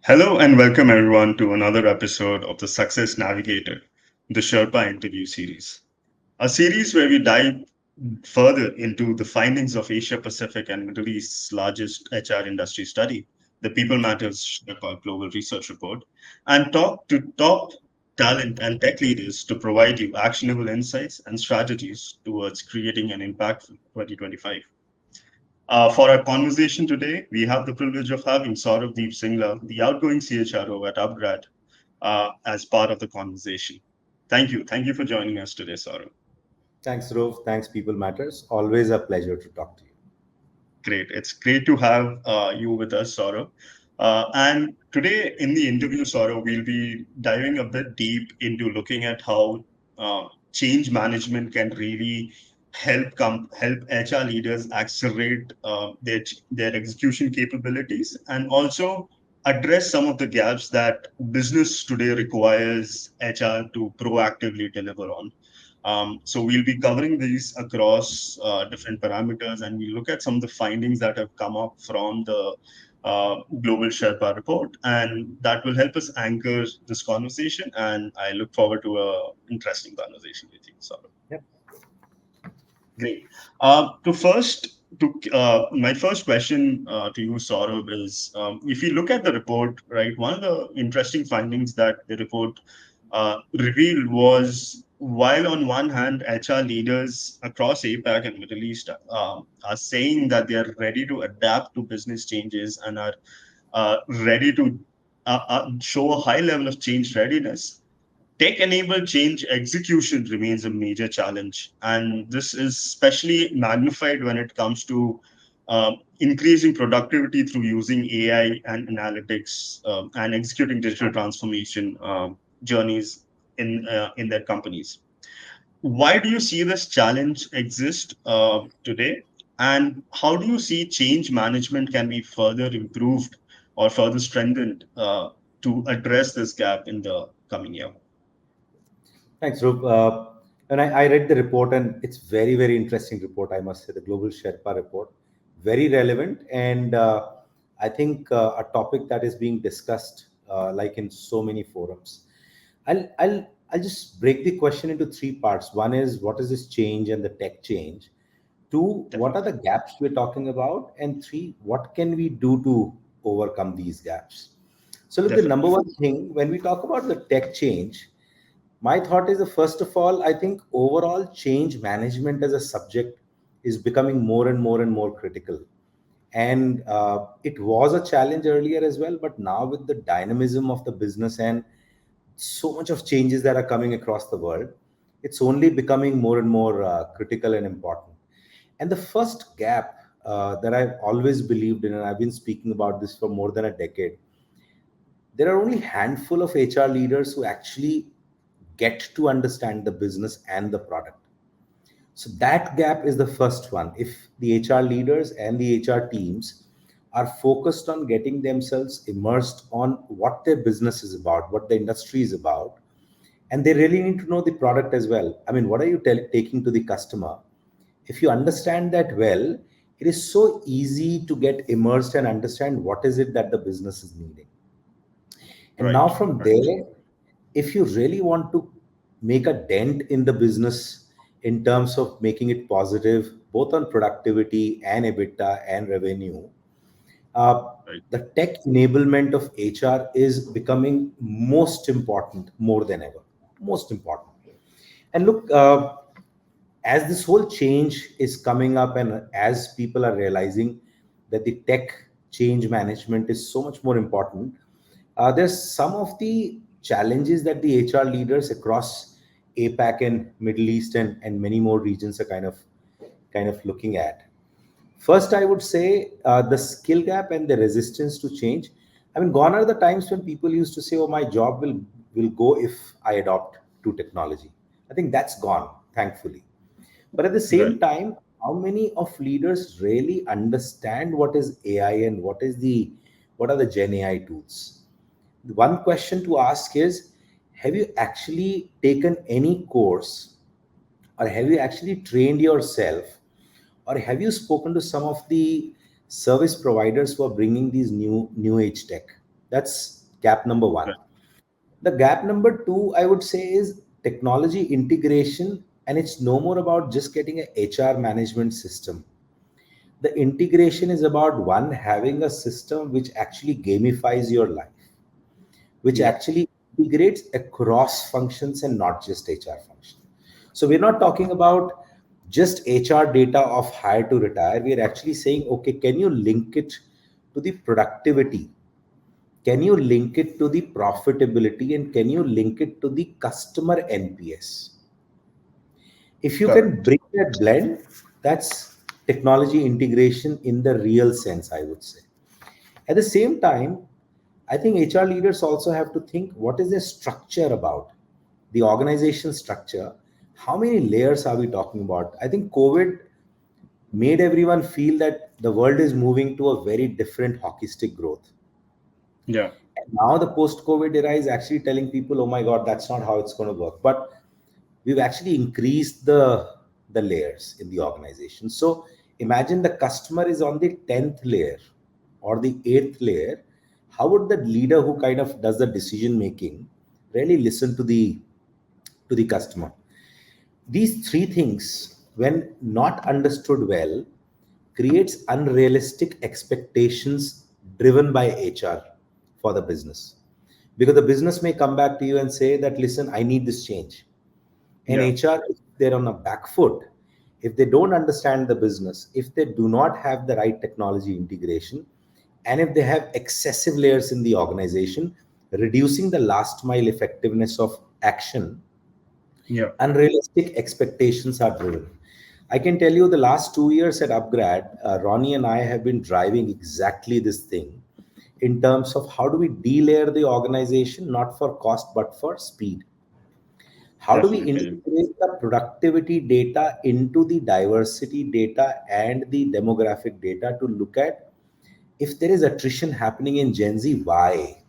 Hello and welcome everyone to another episode of the Success Navigator, the SHRPA interview series. A series where we dive further into the findings of Asia Pacific and Middle East's largest HR industry study, the People Matters SHRPA Global Research Report, and talk to top talent and tech leaders to provide you actionable insights and strategies towards creating an impactful 2025. For our conversation today, we have the privilege of having Saurabh Deep Singla, the outgoing CHRO at upGrad, as part of the conversation. Thank you. Thank you for joining us today, Saurabh. Thanks, Rove. Thanks, People Matters. Always a pleasure to talk to you. Great. It's great to have you with us, Saurabh. And today in the interview, Saurabh, we'll be diving a bit deep into looking at how change management can really help HR leaders accelerate their execution capabilities and also address some of the gaps that business today requires HR to proactively deliver on. So we'll be covering these across different parameters, and we look at some of the findings that have come up from the Global Sherpa report, and that will help us anchor this conversation. And I look forward to a interesting conversation with you, Saurabh. Yep. Great. My first question to you, Saurabh, is if you look at the report, right? One of the interesting findings that the report revealed was while on one hand, HR leaders across APAC and Middle East are saying that they are ready to adapt to business changes and are ready to show a high level of change readiness. Tech-enabled change execution remains a major challenge, and this is especially magnified when it comes to increasing productivity through using AI and analytics and executing digital transformation journeys in their companies. Why do you see this challenge exist today, and how do you see change management can be further improved or further strengthened to address this gap in the coming year? Thanks, Rove. And I read the report, and it's very interesting report, I must say, the Global Sherpa report. Very relevant, and I think a topic that is being discussed like in so many forums. I'll just break the question into three parts. One is what is this change and the tech change? Two, what are the gaps we're talking about? And three, what can we do to overcome these gaps? So look, the number Definitely. one thing when we talk about the tech change, my thought is first of all, I think overall change management as a subject is becoming more and more critical. And it was a challenge earlier as well, but now with the dynamism of the business and so much of changes that are coming across the world, it's only becoming more and more critical and important. And the first gap that I've always believed in, and I've been speaking about this for more than a decade, there are only handful of HR leaders who actually get to understand the business and the product. So that gap is the first one. If the HR leaders and the HR teams are focused on getting themselves immersed on what their business is about, what the industry is about, and they really need to know the product as well. I mean, what are you taking to the customer? If you understand that well, it is so easy to get immersed and understand what is it that the business is needing. And now Right, from right, there, if you really want to make a dent in the business in terms of making it positive, both on productivity and EBITDA and revenue, uh, right. the tech enablement of HR is becoming most important more than ever. Most important. And look, as this whole change is coming up and as people are realizing that the tech change management is so much more important, there's some of the challenges that the HR leaders across APAC and Middle East and many more regions are kind of looking at. First, I would say the skill gap and the resistance to change. I mean, gone are the times when people used to say, "Oh, my job will go if I adopt to technology." I think that's gone, thankfully. But at the same Right. time, how many of leaders really understand what is AI and what are the Gen AI tools? One question to ask is, have you actually taken any course, or have you actually trained yourself, or have you spoken to some of the service providers who are bringing these new age tech? Gap number one. Right. The gap number two, I would say, is technology integration. And it's no more about just getting an HR management system. The integration is about one, having a system which actually gamifies your life, which Yeah. actually integrates across functions and not just HR function. So we're not talking about just HR data of hire to retire. We're actually saying, okay, can you link it to the productivity? Can you link it to the profitability? And can you link it to the customer NPS? If you can Correct. bring that blend, that's technology integration in the real sense, I would say. At the same time, I think HR leaders also have to think what is their structure about, the organization structure. How many layers are we talking about? I think COVID made everyone feel that the world is moving to a very different hockey stick growth. Yeah. And now the post-COVID era is actually telling people, oh my God, that's not how it's going to work. But we've actually increased the layers in the organization. So imagine the customer is on the 10th layer or the 8th layer. How would the leader who kind of does the decision making really listen to the customer? These three things, when not understood well, creates unrealistic expectations driven by HR for the business. Because the business may come back to you and say that, listen, I need this change. And Yeah. HR, if they're on a back foot, if they don't understand the business, if they do not have the right technology integration, and if they have excessive layers in the organization, reducing the last mile effectiveness of action, Yeah. unrealistic expectations are driven. I can tell you the last 2 years at upGrad, Ronnie and I have been driving exactly this thing in terms of how do we delayer the organization, not for cost, but for speed. How do we Definitely. integrate the productivity data into the diversity data and the demographic data to look at if there is attrition happening in Gen Z, why?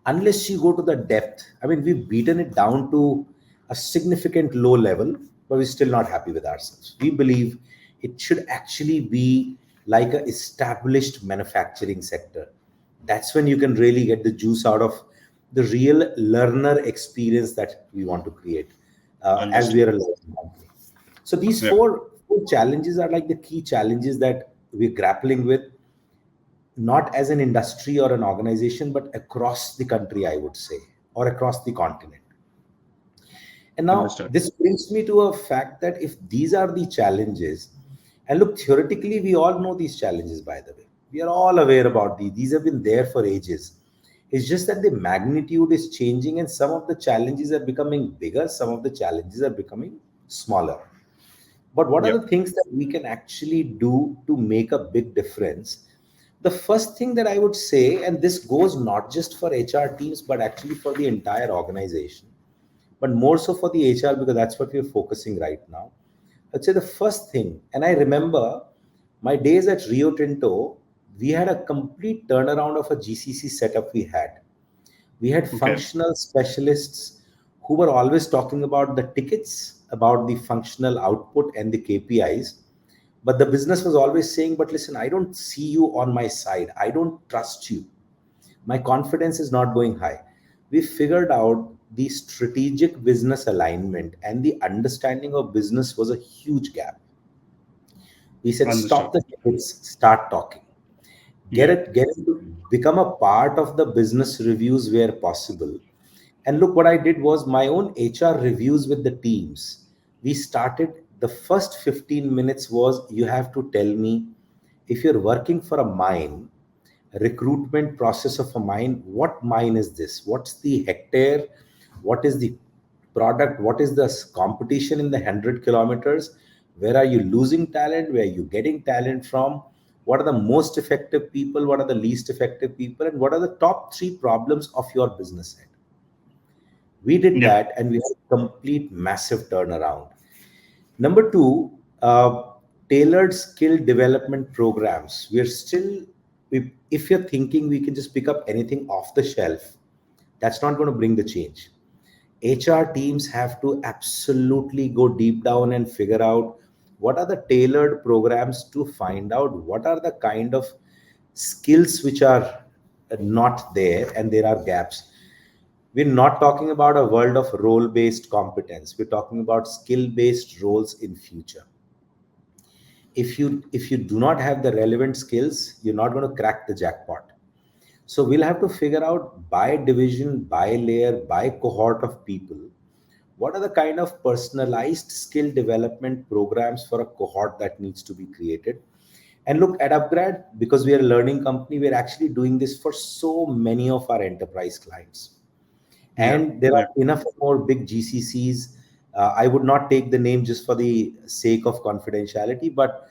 Unless you go to the depth, I mean, we've beaten it down to a significant low level, but we're still not happy with ourselves. We believe it should actually be like an established manufacturing sector. That's when you can really get the juice out of the real learner experience that we want to create as we Understood. are a learning company. So these Yeah. four challenges are like the key challenges that we're grappling with, not as an industry or an organization, but across the country, I would say, or across the continent. And now Understood. this brings me to a fact that if these are the challenges, and look, theoretically, we all know these challenges, by the way. We are all aware about these have been there for ages. It's just that the magnitude is changing, and some of the challenges are becoming bigger, some of the challenges are becoming smaller. But what are Yeah. the things that we can actually do to make a big difference? The first thing that I would say, and this goes not just for HR teams, but actually for the entire organization, but more so for the HR because that's what we're focusing right now. I'd say the first thing, and I remember my days at Rio Tinto, we had a complete turnaround of a GCC setup we had. We had Okay. functional specialists who were always talking about the tickets, about the functional output and the KPIs. But the business was always saying, but listen, I don't see you on my side. I don't trust you. My confidence is not going high. We figured out the strategic business alignment and the understanding of business was a huge gap. We said, Understood. stop the tickets, start talking. Yeah. Get it to become a part of the business reviews where possible. And look, what I did was my own HR reviews with the teams. We started the first 15 minutes was you have to tell me if you're working for a mine, recruitment process of a mine, what mine is this? What's the hectare? What is the product? What is the competition in the 100 kilometers? Where are you losing talent? Where are you getting talent from? What are the most effective people? What are the least effective people? And what are the top three problems of your business head? We did Yeah. that and we had a complete massive turnaround. Number two, tailored skill development programs. We're still, if you're thinking we can just pick up anything off the shelf, that's not going to bring the change. HR teams have to absolutely go deep down and figure out what are the tailored programs to find out what are the kind of skills which are not there and there are gaps. We're not talking about a world of role based competence, we're talking about skill based roles in future. If you do not have the relevant skills, you're not going to crack the jackpot. So we'll have to figure out by division, by layer, by cohort of people, what are the kind of personalized skill development programs for a cohort that needs to be created. And look, at upGrad, because we are a learning company, we're actually doing this for so many of our enterprise clients, Yeah. and there Yeah. are enough more big GCCs. I would not take the name just for the sake of confidentiality, but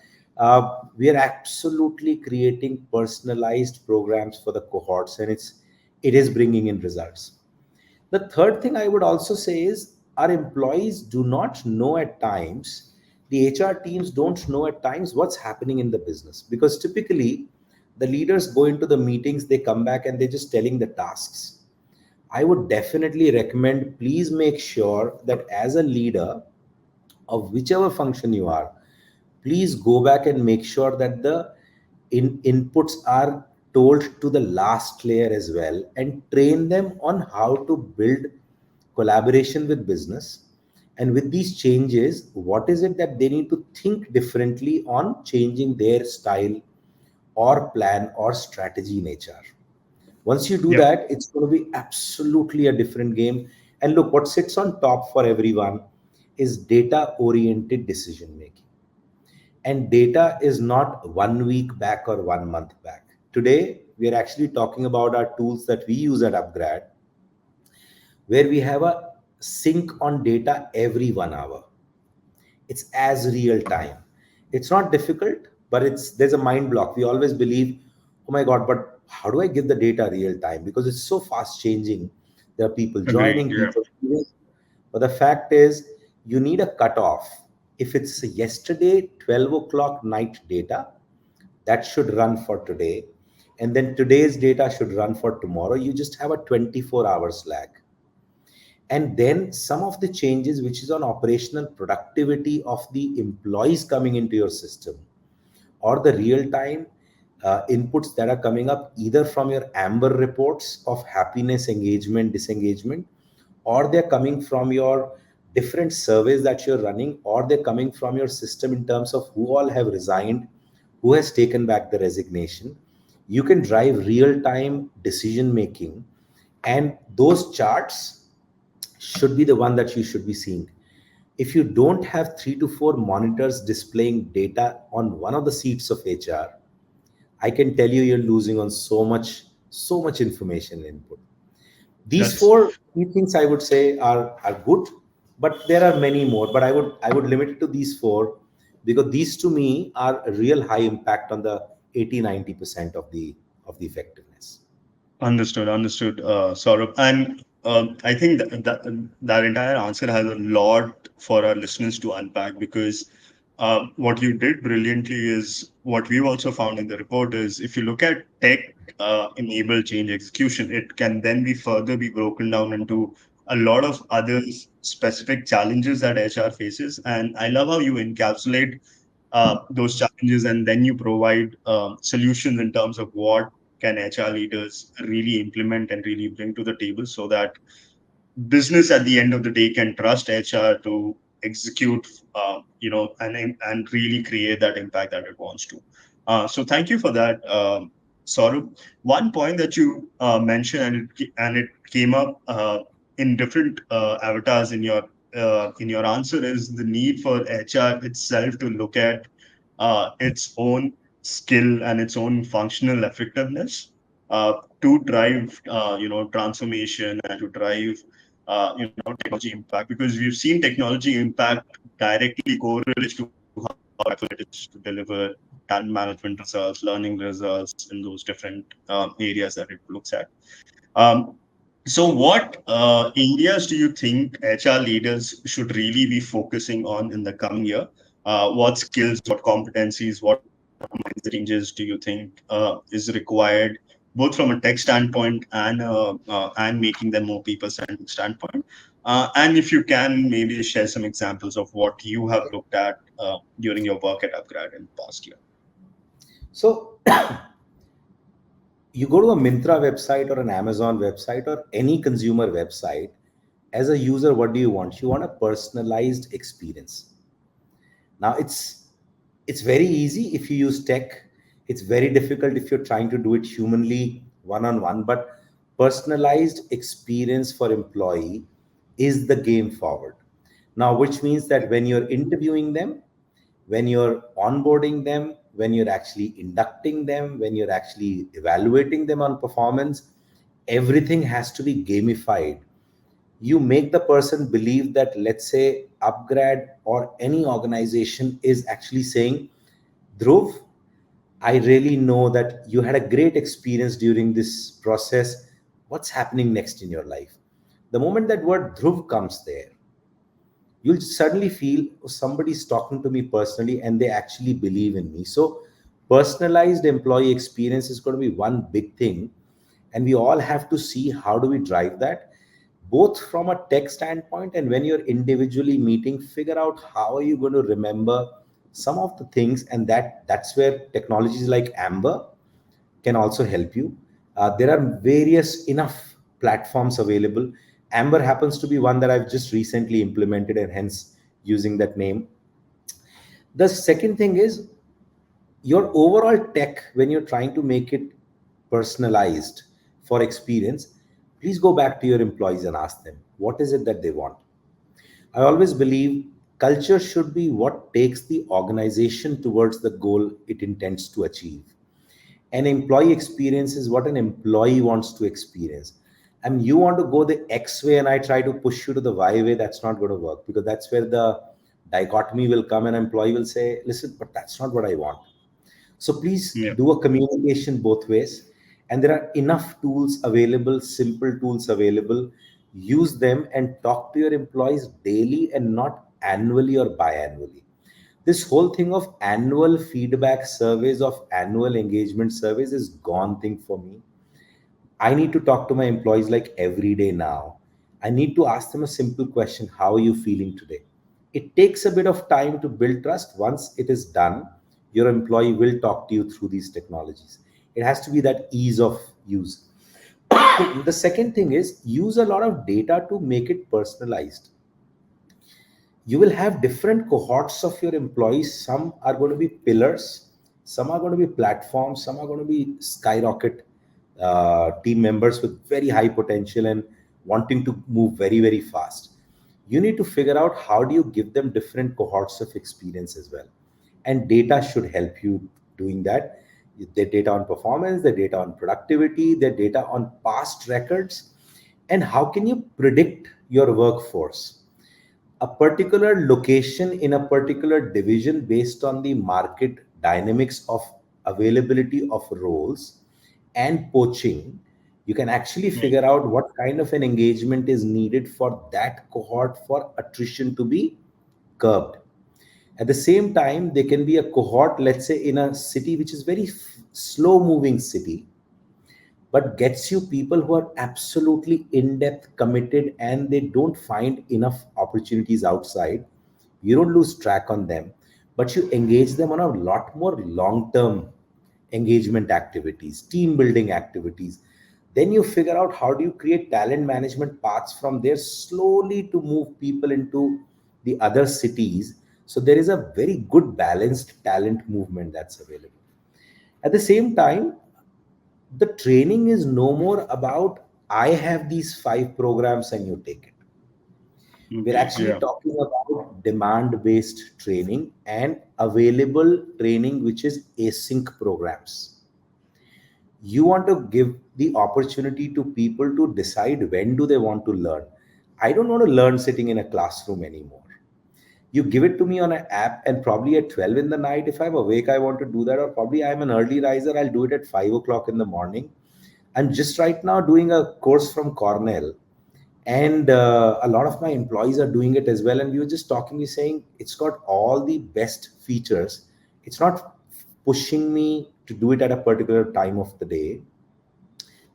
we are absolutely creating personalized programs for the cohorts, and it is bringing in results. The third thing I would also say is our employees do not know at times, the HR teams don't know at times what's happening in the business, because typically the leaders go into the meetings, they come back and they're just telling the tasks. I would definitely recommend, please make sure that as a leader of whichever function you are, please go back and make sure that the inputs are told to the last layer as well, and train them on how to build collaboration with business. And with these changes, what is it that they need to think differently on changing their style or plan or strategy in HR. Once you do Yep. that, it's going to be absolutely a different game. And look, what sits on top for everyone is data oriented decision making. And data is not 1 week back or 1 month back. Today, we are actually talking about our tools that we use at upGrad, where we have a sync on data every 1 hour. It's as real time. It's not difficult, but there's a mind block. We always believe, oh my God, but how do I give the data real time? Because it's so fast changing. There are people Agreed. joining, Yeah. people leaving. But the fact is, you need a cutoff. If it's yesterday 12 o'clock night data, that should run for today. And then today's data should run for tomorrow. You just have a 24 hours lag. And then some of the changes which is on operational productivity of the employees coming into your system, or the real time inputs that are coming up either from your amber reports of happiness, engagement, disengagement, or they're coming from your different surveys that you're running, or they're coming from your system in terms of who all have resigned, who has taken back the resignation. You can drive real time decision making, and those charts should be the one that you should be seeing. If you don't have 3 to 4 monitors displaying data on one of the seats of HR, I can tell you you're losing on so much information input. These That's four key things I would say are good, but there are many more. But I would limit it to these four, because these to me are a real high impact on the 80-90% of the effectiveness. understood. Understood, Saurabh. And I think that entire answer has a lot for our listeners to unpack, because what you did brilliantly is what we've also found in the report is, if you look at tech enabled change execution, it can then be further be broken down into a lot of other specific challenges that HR faces. And I love how you encapsulate those challenges, and then you provide solutions in terms of what can HR leaders really implement and really bring to the table, so that business at the end of the day can trust HR to execute, and really create that impact that it wants to. So thank you for that, Saurabh. One point that you mentioned, and it came up in different avatars in your answer, is the need for HR itself to look at its own skill and its own functional effectiveness to drive transformation, and to drive technology impact, because we've seen technology impact directly correlates to how impactful it is to deliver talent management results, learning results in those different areas that it looks at. Um, so, what areas do you think HR leaders should really be focusing on in the coming year? What skills, what competencies, what mindset changes do you think is required, both from a tech standpoint and making them more people-centric standpoint? And if you can, maybe share some examples of what you have looked at during your work at upGrad in the past year. So You go to a Myntra website or an Amazon website or any consumer website, as a user, what do you want? You want a personalized experience. Now it's very easy if you use tech. It's very difficult if you're trying to do it humanly one on one. But personalized experience for employee is the game forward. Now, which means that when you're interviewing them, when you're onboarding them, when you're actually inducting them, when you're actually evaluating them on performance, everything has to be gamified. You make the person believe that, let's say, upgrad or any organization is actually saying, Dhruv, I really know that you had a great experience during this process. What's happening next in your life? The moment that word Dhruv comes there, you'll suddenly feel, oh, somebody's talking to me personally and they actually believe in me. So personalized employee experience is going to be one big thing, and we all have to see how do we drive that, both from a tech standpoint, and when you're individually meeting, figure out how are you going to remember some of the things. And that's where technologies like Amber can also help you. There are various enough platforms available. Amber happens to be one that I've just recently implemented, and hence using that name. The second thing is your overall tech, when you're trying to make it personalized for experience, please go back to your employees and ask them, what is it that they want? I always believe culture should be what takes the organization towards the goal it intends to achieve. An employee experience is what an employee wants to experience. And you want to go the X way and I try to push you to the Y way, that's not going to work, because that's where the dichotomy will come. An employee will say, listen, but that's not what I want. So please Yeah. do a communication both ways. And there are enough tools available, simple tools available. Use them and talk to your employees daily and not annually or biannually. This whole thing of annual feedback surveys, of annual engagement surveys, is gone thing for me. I need to talk to my employees like every day now. I need to ask them a simple question: how are you feeling today? It takes a bit of time to build trust. Once it is done, your employee will talk to you through these technologies. It has to be that ease of use. The second thing is use a lot of data to make it personalized. You will have different cohorts of your employees. Some are going to be pillars, some are going to be platforms, some are going to be skyrocket team members with very high potential and wanting to move very, very fast. You need to figure out how do you give them different cohorts of experience as well. And data should help you doing that. The data on performance, the data on productivity, the data on past records, and how can you predict your workforce, a particular location in a particular division based on the market dynamics of availability of roles and poaching. You can actually Right. figure out what kind of an engagement is needed for that cohort for attrition to be curbed. At the same time, there can be a cohort, let's say in a city which is very slow moving city, but gets you people who are absolutely in depth committed and they don't find enough opportunities outside. You don't lose track on them, but you engage them on a lot more long term engagement activities, team building activities. Then you figure out how do you create talent management paths from there slowly to move people into the other cities. So there is a very good balanced talent movement that's available. At the same time, the training is no more about I have these 5 programs and you take it. We're Okay. actually Yeah. talking about demand based training and available training, which is async programs. You want to give the opportunity to people to decide when do they want to learn. I don't want to learn sitting in a classroom anymore. You give it to me on an app, and probably at 12 in the night, if I'm awake, I want to do that, or probably I'm an early riser, I'll do it at 5 o'clock in the morning. I'm just right now doing a course from Cornell, and a lot of my employees are doing it as well. And we were just talking, we saying it's got all the best features. It's not pushing me to do it at a particular time of the day.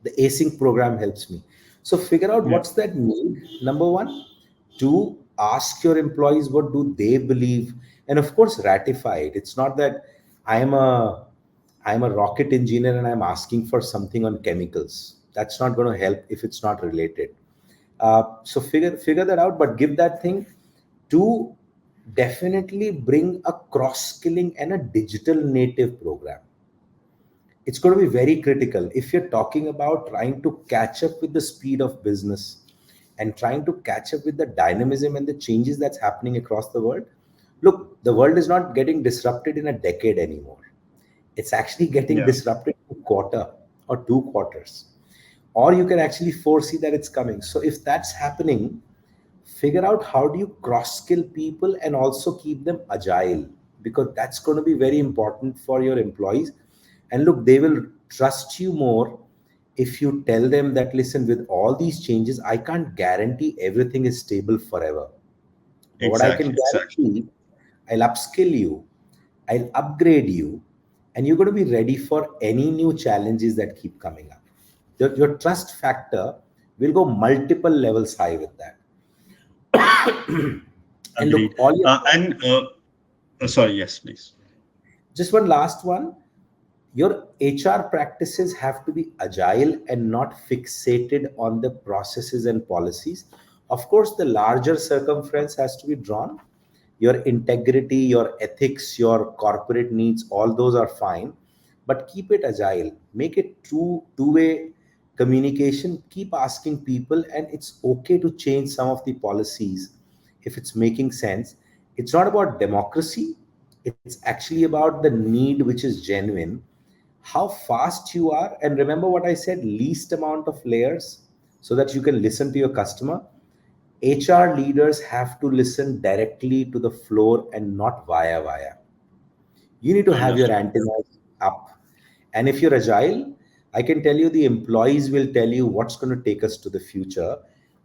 The async program helps me. So figure out Yeah. what's that need. Number one, two, ask your employees what do they believe, and of course ratify it. It's not that I am a I'm a rocket engineer and I'm asking for something on chemicals. That's not going to help if it's not related. So figure that out, but give that thing to definitely bring a cross skilling and a digital native program. It's going to be very critical if you're talking about trying to catch up with the speed of business and trying to catch up with the dynamism and the changes that's happening across the world. Look, the world is not getting disrupted in a decade anymore. It's actually getting Yeah, disrupted in a quarter or 2 quarters, or you can actually foresee that it's coming. So if that's happening, figure out how do you cross skill people and also keep them agile, because that's going to be very important for your employees. And look, they will trust you more if you tell them that, listen, with all these changes, I can't guarantee everything is stable forever, but what I can exactly, exactly. guarantee, I'll upskill you, I'll upgrade you, and you're going to be ready for any new challenges that keep coming up. Your trust factor will go multiple levels high with that. And look, Agreed. all your And sorry, yes, please. just one last one. Your HR practices have to be agile and not fixated on the processes and policies. Of course, the larger circumference has to be drawn. Your integrity, your ethics, your corporate needs, all those are fine. But keep it agile. Make it two-way communication. Keep asking people, and it's okay to change some of the policies if it's making sense. It's not about democracy. It's actually about the need which is genuine, how fast you are. And remember what I said, least amount of layers, so that you can listen to your customer. HR leaders have to listen directly to the floor and not via. You need to have your Understood. antennas up. And if you're agile, I can tell you the employees will tell you what's going to take us to the future.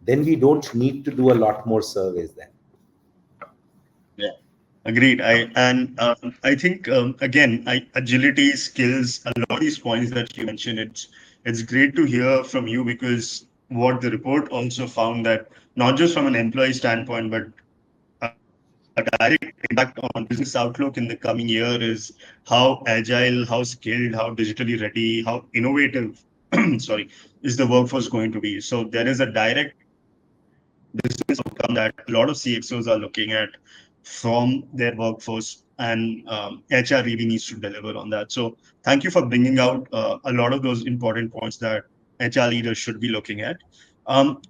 Then we don't need to do a lot more surveys then. Yeah, agreed. I think again, agility skills. A lot of these points that you mentioned, it's great to hear from you, because what the report also found, that not just from an employee standpoint, but a direct impact on business outlook in the coming year is how agile, how skilled, how digitally ready, how innovative, sorry, is the workforce going to be. So there is a direct business outcome that a lot of CXOs are looking at from their workforce, and HR really needs to deliver on that. So thank you for bringing out a lot of those important points that HR leaders should be looking at.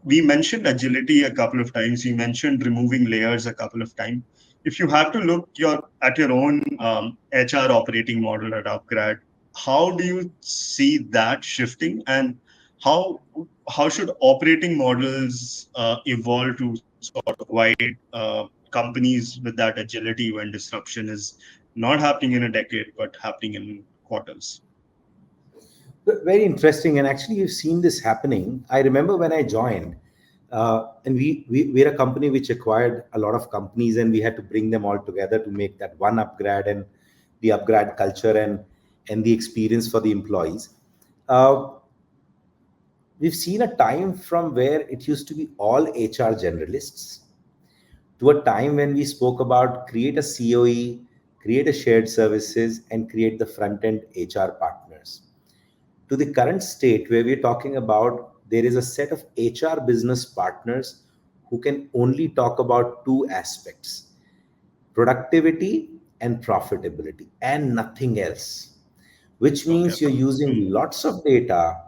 We mentioned agility a couple of times. We mentioned removing layers a couple of times. If you have to look at your own HR operating model at upGrad, how do you see that shifting, and how how should operating models evolve to sort of provide companies with that agility when disruption is not happening in a decade, but happening in quarters? Very interesting. And actually, you've seen this happening. I remember when I joined, and we're a company which acquired a lot of companies, and we had to bring them all together to make that one upgrad and the upgrad culture and the experience for the employees. Uh, we've seen a time from where it used to be all HR generalists to a time when we spoke about create a COE, create a shared services, and create the front end HR partners, to the current state where we're talking about there is a set of HR business partners who can only talk about two aspects: productivity and profitability, and nothing else. Which Okay. means you're using lots of data,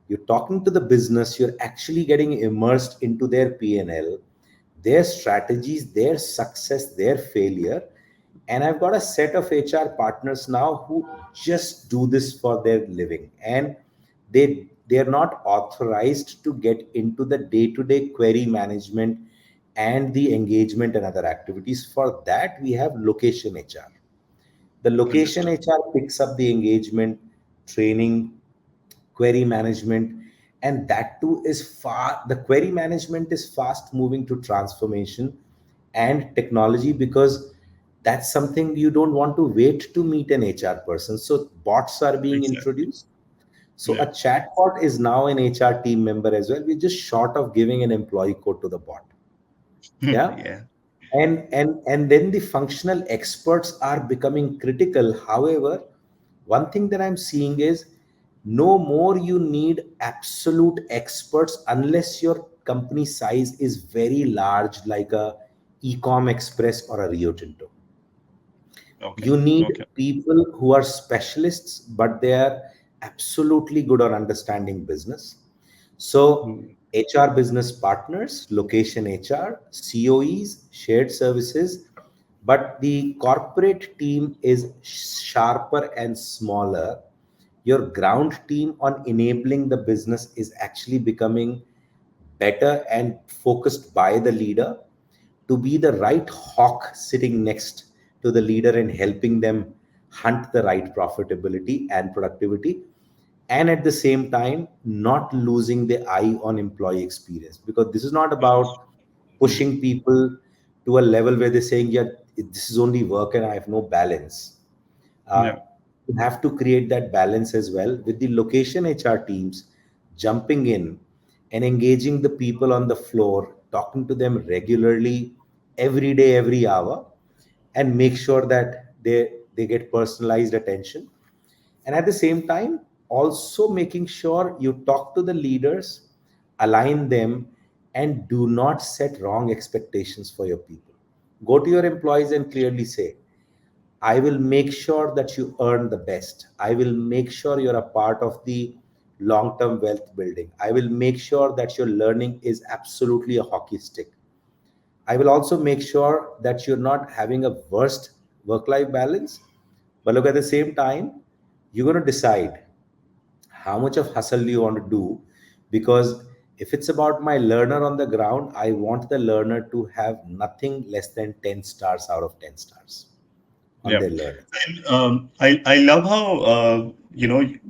you're talking to the business, you're actually getting immersed into their P&L, their strategies, their success, their failure. And I've got a set of HR partners now who just do this for their living, and they're not authorized to get into the day-to-day query management and the engagement and other activities. For that, we have location HR. The location Understood. HR picks up the engagement, training, query management, and that too is far. The query management is fast moving to transformation and technology, because that's something you don't want to wait to meet an HR person. So bots are being Exactly. introduced. So Yeah. a chatbot is now an HR team member as well. We're just short of giving an employee code to the bot. Yeah. Yeah. And then the functional experts are becoming critical. However, One thing that I'm seeing is no more you need absolute experts unless your company size is very large, like a Ecom Express or a Rio Tinto. Okay. You need Okay. people who are specialists, but they are absolutely good on understanding business. So, Mm. HR business partners, location HR, COEs, shared services, but the corporate team is sharper and smaller. Your ground team on enabling the business is actually becoming better and focused by the leader to be the right hawk sitting next to the leader and helping them hunt the right profitability and productivity, and at the same time not losing the eye on employee experience, because this is not about Mm. pushing people to a level where they're saying, yeah, this is only work and I have no balance. uh, Yeah. you have to create that balance as well with the location HR teams jumping in and engaging the people on the floor, talking to them regularly, every day, every hour, and make sure that they get personalized attention. And at the same time, also making sure you talk to the leaders, align them, and do not set wrong expectations for your people. Go to your employees and clearly say, I will make sure that you earn the best. I will make sure you're a part of the long term wealth building. I will make sure that your learning is absolutely a hockey stick. I will also make sure that you're not having a worst work life balance. But look, at the same time, you're going to decide how much of hustle do you want to do, because if it's about my learner on the ground, I want the learner to have nothing less than 10 stars out of 10 stars on Yeah. their learning. And I love how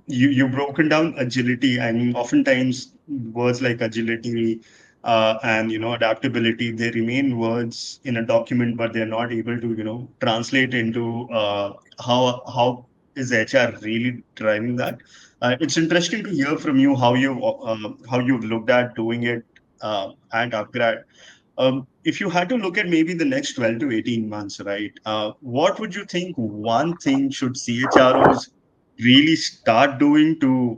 you've broken down agility. I mean, oftentimes words like agility and adaptability, they remain words in a document, but they're not able to translate into how is HR really driving that. It's interesting to hear from you how you've looked at doing it at upGrad. If you had to look at maybe the next 12 to 18 months, right, what would you think one thing should CHROs really start doing to,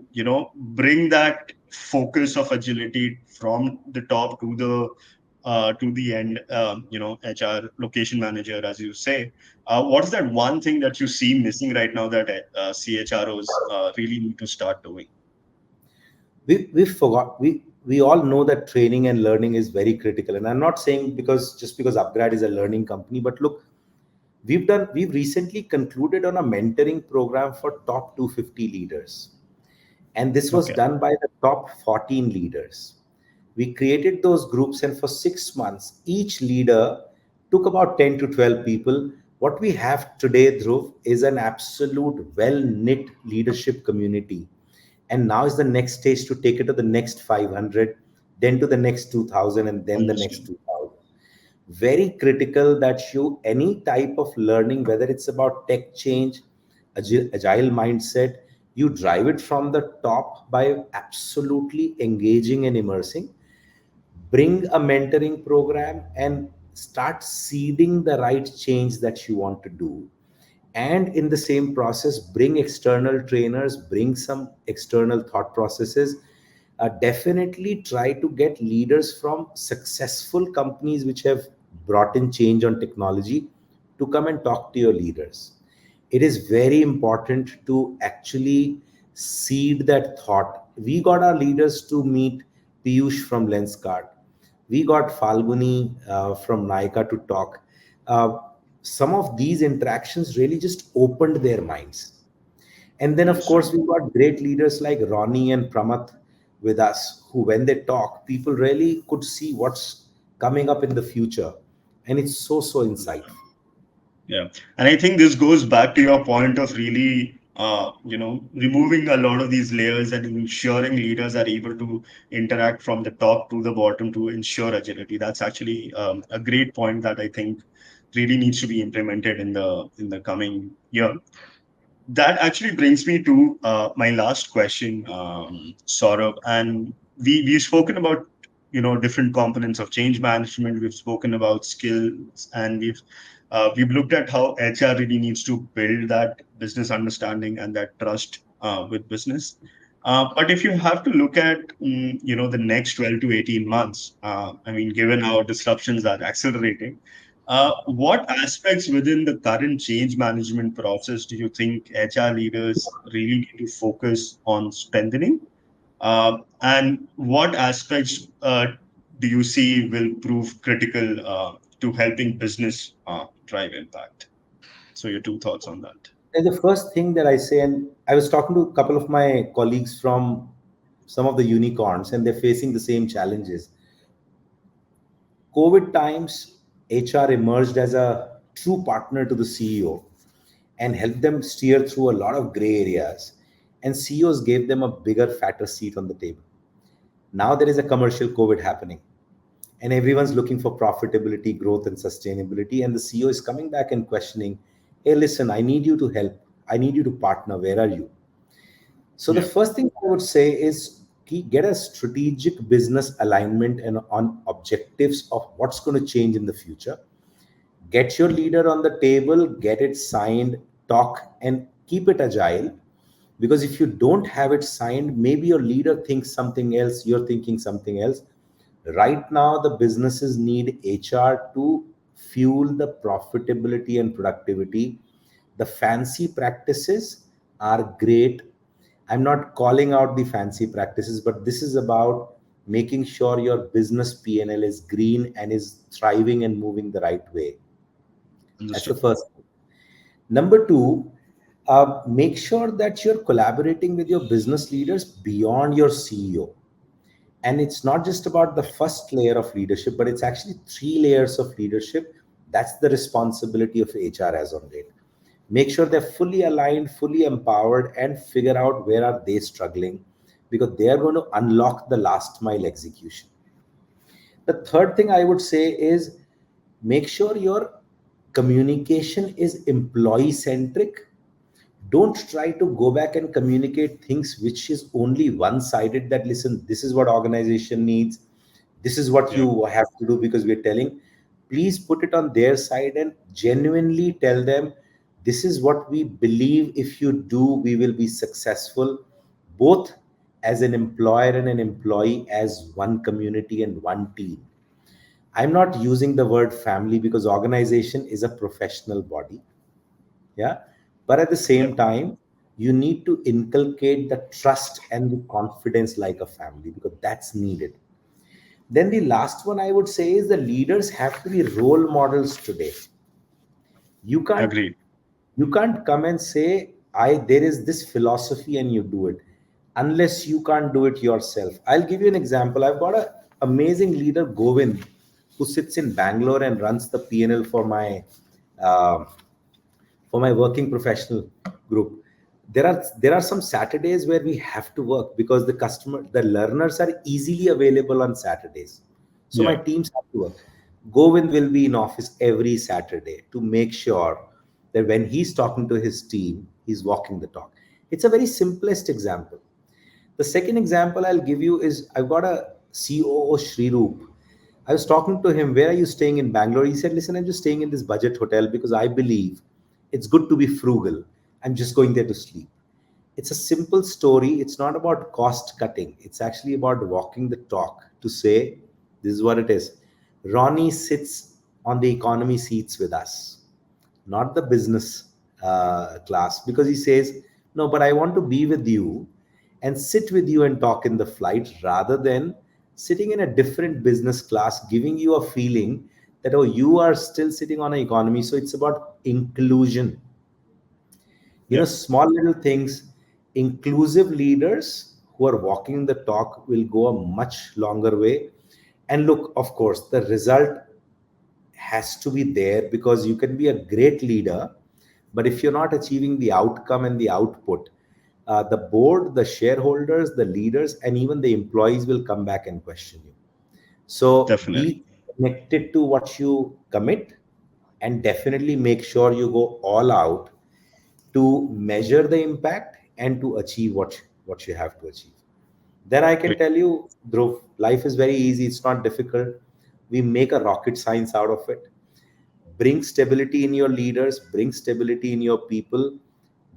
bring that focus of agility from the top to the end, HR location manager, as you say. What is that one thing that you see missing right now that CHROs really need to start doing? We forgot, we all know that training and learning is very critical, and I'm not saying because just because upgrad is a learning company, but look, we've recently concluded on a mentoring program for top 250 leaders, and this was Okay. done by the top 14 leaders. We created those groups, and for 6 months each leader took about 10 to 12 people. What we have today, Dhruv, is an absolute well knit leadership community, and now is the next stage to take it to the next 500, then to the next 2000, and then the next Understood. 2000. Very critical that you, any type of learning, whether it's about tech change, agile mindset, you drive it from the top by absolutely engaging and immersing. Bring a mentoring program and start seeding the right change that you want to do, and in the same process bring external trainers, bring some external thought processes. Definitely try to get leaders from successful companies which have brought in change on technology to come and talk to your leaders. It is very important to actually seed that thought. We got our leaders to meet Piyush from Lenskart. We got Falguni from Naika to talk. Uh, some of these interactions really just opened their minds. And then, of course, Understood. we've got great leaders like Ronnie and Pramath with us, who, when they talk, people really could see what's coming up in the future. And it's so, so insightful. Yeah. And I think this goes back to your point of really, removing a lot of these layers and ensuring leaders are able to interact from the top to the bottom to ensure agility. That's actually a great point that I think really needs to be implemented in the coming year. That actually brings me to my last question, Saurabh. And we've spoken about different components of change management. We've spoken about skills, and we've We've looked at how HR really needs to build that business understanding and that trust with business. But if you have to look at, the next 12 to 18 months, I mean, given how disruptions are accelerating, what aspects within the current change management process do you think HR leaders really need to focus on strengthening? And what aspects do you see will prove critical to helping business drive impact? So, your two thoughts on that. And the first thing that I say, and I was talking to a couple of my colleagues from some of the unicorns, and they're facing the same challenges. COVID times, HR emerged as a true partner to the CEO and helped them steer through a lot of gray areas. And CEOs gave them a bigger, fatter seat on the table. Now there is a commercial COVID happening, and everyone's looking for profitability, growth, and sustainability. And the CEO is coming back and questioning, hey, listen, I need you to help. I need you to partner. Where are you? So the Yeah, first thing I would say is get a strategic business alignment and on objectives of what's going to change in the future. Get your leader on the table, get it signed, talk, and keep it agile. Because if you don't have it signed, maybe your leader thinks something else, you're thinking something else. Right now, the businesses need HR to fuel the profitability and productivity. The fancy practices are great. I'm not calling out the fancy practices, but this is about making sure your business P&L is green and is thriving and moving the right way. That's the understood. first thing. Number two, make sure that you're collaborating with your business leaders beyond your CEO. And it's not just about the first layer of leadership, but it's actually three layers of leadership. That's the responsibility of HR as on date. Make sure they're fully aligned, fully empowered, and figure out where are they struggling, because they are going to unlock the last mile execution. The third thing I would say is make sure your communication is employee centric. Don't try to go back and communicate things which is only one sided, that listen, this is what organization needs, this is what Yeah, you have to do because we're telling. Please put it on their side and genuinely tell them, this is what we believe, if you do we will be successful, both as an employer and an employee, as one community and one team. I'm not using the word family because organization is a professional body. Yeah, but at the yeah, same time, you need to inculcate the trust and the confidence like a family, because that's needed. Then the last one I would say is the leaders have to be role models today. you can't agreed. you can't come and say, I there is this philosophy and you do it, unless you can't do it yourself. I'll give you an example. I've got a amazing leader, Govind, who sits in Bangalore and runs the P&L uh, for my working professional group. There are some Saturdays where we have to work because the learners are easily available on Saturdays. So my Yeah, teams have to work. Govind will be in office every Saturday to make sure that when he's talking to his team, he's walking the talk. It's a very simplest example. The second example I'll give you is I've got a COO, Shriroop. I was talking to him, where are you staying in Bangalore? He said, listen, I'm just staying in this budget hotel because I believe it's good to be frugal. I'm just going there to sleep. It's a simple story. It's not about cost cutting. It's actually about walking the talk to say, this is what it is. Ronnie sits on the economy seats with us, not the business class, because he says, no, but I want to be with you and sit with you and talk in the flight, rather than sitting in a different business class, giving you a feeling that, oh, you are still sitting on an economy. So it's about inclusion. yeah, Small little things. Inclusive leaders who are walking the talk will go a much longer way. And look, of course, the result has to be there, because you can be a great leader, but if you're not achieving the outcome and the output, the board, the shareholders, the leaders, and even the employees will come back and question you. So definitely. be connected to what you commit, and definitely make sure you go all out to measure the impact and to achieve what you have to achieve. Then I can Great. tell you, Dhruv, life is very easy. It's not difficult. We make a rocket science out of it. bring stability in your leaders, bring stability in your people,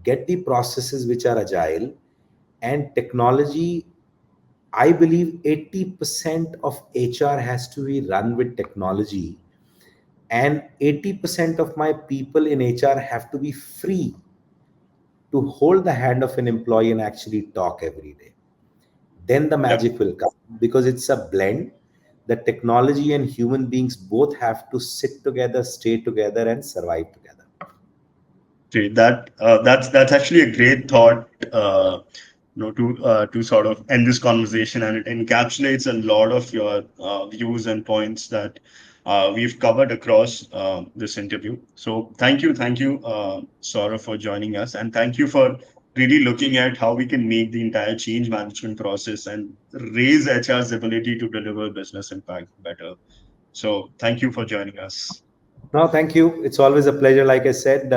get the processes which are agile. And technology, I believe 80% of HR has to be run with technology, and 80% of my people in HR have to be free to hold the hand of an employee and actually talk every day. Then the Yep. magic will come, because it's a blend. The technology and human beings both have to sit together, stay together, and survive together. Okay, that's actually a great thought, to sort of end this conversation, and it encapsulates a lot of your views and points that we've covered across this interview. So thank you, Saurabh, for joining us, and thank you for really looking at how we can make the entire change management process and raise HR's ability to deliver business impact better. So thank you for joining us. No, thank you. It's always a pleasure, like I said,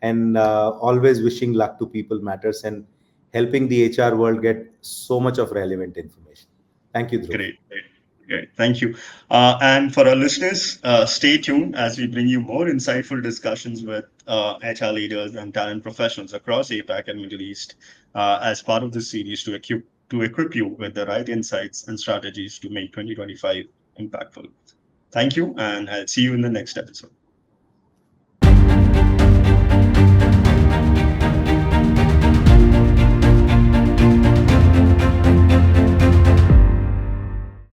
and always wishing luck to people matters, and helping the HR world get so much of relevant information. Thank you, Dhruv. Great, great, great. Thank you. And for our listeners, stay tuned as we bring you more insightful discussions with HR leaders and talent professionals across APAC and Middle East as part of this series to equip you with the right insights and strategies to make 2025 impactful. Thank you, and I'll see you in the next episode.